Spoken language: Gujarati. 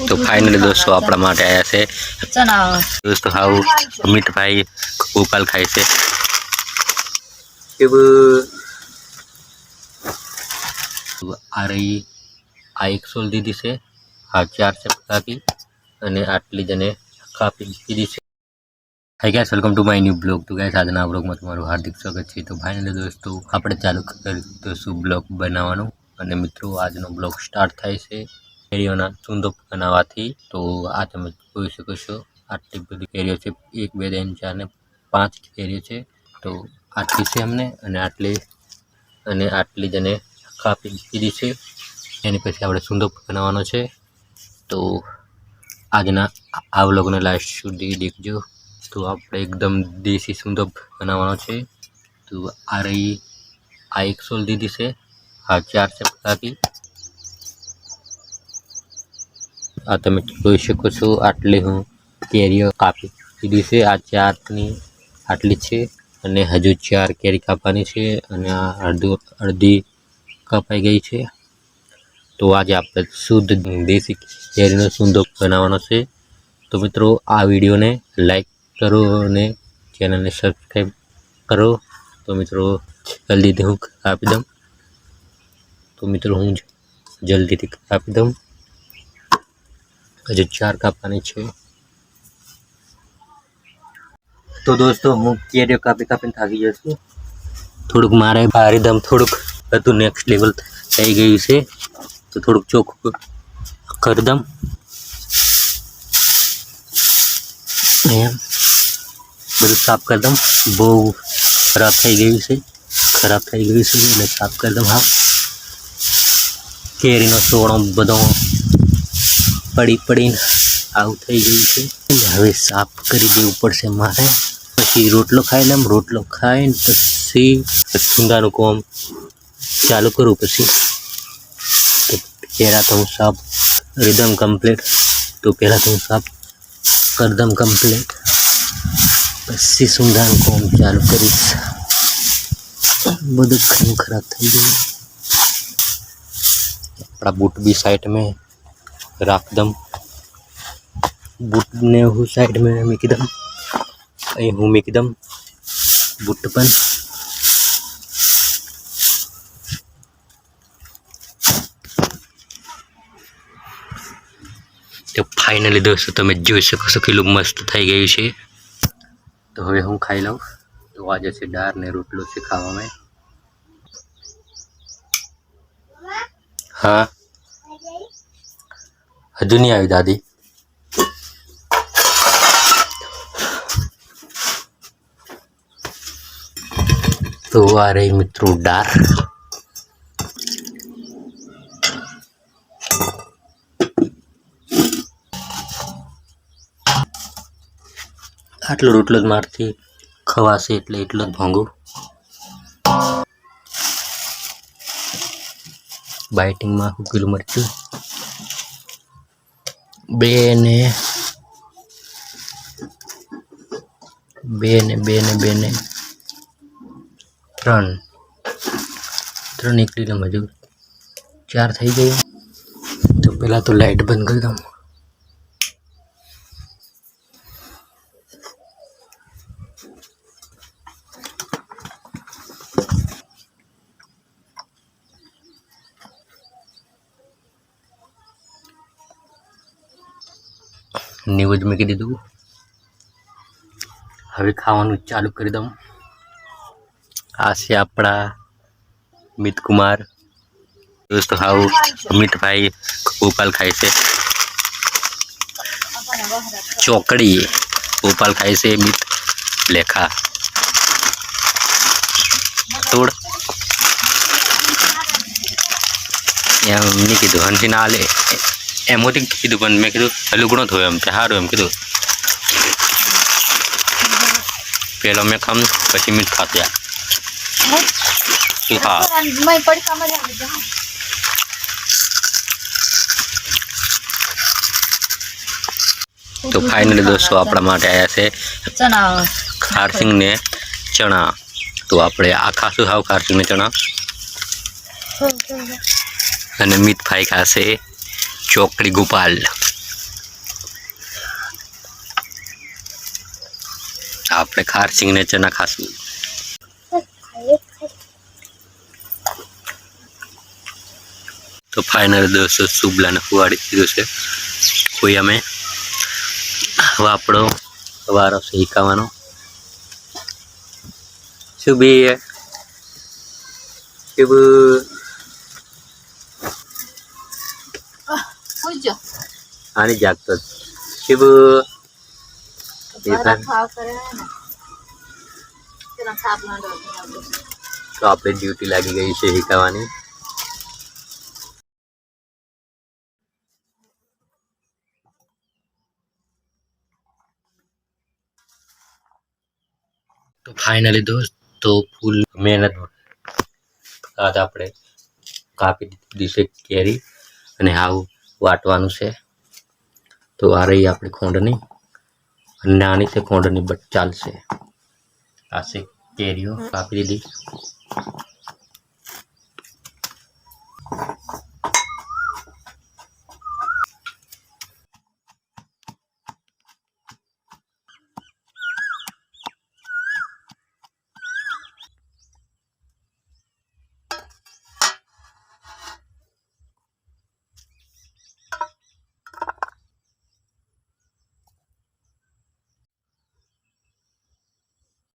तो फाइनली दोस्तों अपना माटे आया से दोस्तों हाउ अमित भाई गोपाल खाई से आ रही आ एक सोल दीदी से आ 4 चपका की અને આટલી જને કાપી દીધી છે। Hi guys welcome to my new blog. तो गाइस આજના બ્લોગમાં તમારું હાર્દિક સ્વાગત છે। તો ફાઇનલી દોસ્તો આપણે ચાલુ કરી શું બ્લોગ બનાવવાનું અને મિત્રો આજનો બ્લોગ સ્ટાર્ટ થાય છે કેરીઓના ચૂંદો બનાવવાથી। તો આ તમે જોઈ શકો છો આટલી બધી કેરીઓ છે 1 2 3 4 ને 5 કેરીઓ છે। તો આટલી છે અમને અને આટલી જને કાપી દીધી છે। એની પછી આપણે ચૂંદો બનાવવાનો છે। તો આજના આ વ્લોગને લાસ્ટ સુધી देखજો। तो आप एकदम देसी सुंदर बनावानो छे। तो आ रही आ एक सोल दीदी से आ 4 चपका की आ तमे જોઈ શકો છો આટલી હું કેરીઓ કાપી દીધી છે। આ 4 ની આટલી છે અને હજુ 4 કેરી કાપવાની છે અને આ અડધી કપાઈ ગઈ છે। તો આજે આપણે શુદ્ધ દેશી કેરીનો સુંદો બનાવવાનો છે। तो मित्रों आ वीडियो ने लाइक करो ने चैनल ने सब्सक्राइब करो। तो मित्रों जल्दी थी हूँ कापी दम। तो मित्रों हूँ जल्दी थी कापी दम। हजू 4 कापवानी छे। तो दोस्तों हूँ केरीओ कापी कापी थाकी गयो छुं। थोड़ुंक मारे भारी दम थोड़ुंक हतुं नेक्स्ट लेवल थई गयुं छे। तो थोड़ुंक चोख्खुं कर दम। બધું સાફ कर दम। बहु खराब થઈ ગયું છે એટલે સાફ कर दम। હા કેરીનો સોણો બધો પડીને આવું થઈ ગયું છે એટલે હવે સાફ કરી દેવું પડશે મારે। પછી રોટલો ખાઈ લઉં। રોટલો ખાઈને પછી સુંદાનું કામ ચાલુ કરું। પછી તો પહેલાં તો હું સાફ રીધમ કમ્પ્લીટ। તો પહેલાં તો હું સાફ कर दम कम्प्लीट पछी सुंदर काम चालू करीश। બધું ઘણું खराब થઈ ગયું। अपना बूट भी साइड में राख दम। बूट ने हूँ साइड में मीकी दम। अहीं हूँ मीकी दम बूट पण। तो फाइनली दोस्तों તમે જોઈ શકો છો કેટલું મસ્ત થઈ ગયું છે। તો હવે હું ખાઈ લઉં। તો આજે છે દાળ ને રોટલો છે ખાવામાં। हाँ हजू नहीं आई दादी। तो आ रही मित्रों दाल। आटलो रोटलो ज मारथी खवाशे એટલે એટલો જ ભાંગું। बाइटिंग में हुकेલું મરચું 2 ને 3 નીકળી લમ। હજુ 4 થઈ ગયું। तो पहला तो लाइट बंद कर दूँ। न्यूज में कीधु हवे खावानुं चालू कर दूँ। आ छे आपड़ा अमित कुमार। दोस्तों हाउ अमित भाई गोपाल खाई से चोकड़ी। गोपाल खाई से अमित लेखा तोड़ एम नहीं कीधु हंसी ना ले एम कीधु पण मैं कीधु लुगणो थयो एम हारू एम कीधु। पहला मैं खाम पछी मीठ खात्या। हाँ तो फाइनली दोस्तों अपना माटे आया से खारसिंग ने चना। तो आपणे आ खासुं हाव खारसिंग ने चना અને મીત ભાઈ ખાશે ચોકડી ગોપાલ। આપણે ખારસિંગ ને ચના ખાશું. તો ફાઇનલ દોસ્તો શુભલાને ફુવાડી દીધું છે. કોઈ અમે વાપડો વારો શીખવાનો શુભી શુભ આની જાગતો શુભ તો આપણે ડ્યુટી લાગી ગઈ છે શીખવાની. તો ફાઇનલી દોસ્તો ફૂલ મહેનત બાદ આપણે કાપી દીધી છે કેરી અને આવું વાટવાનું છે. તો આ રહી આપણી ખોંડની, નાની છે ખોંડની બટ ચાલશે. આ છે કેરીઓ કાપી દીધી.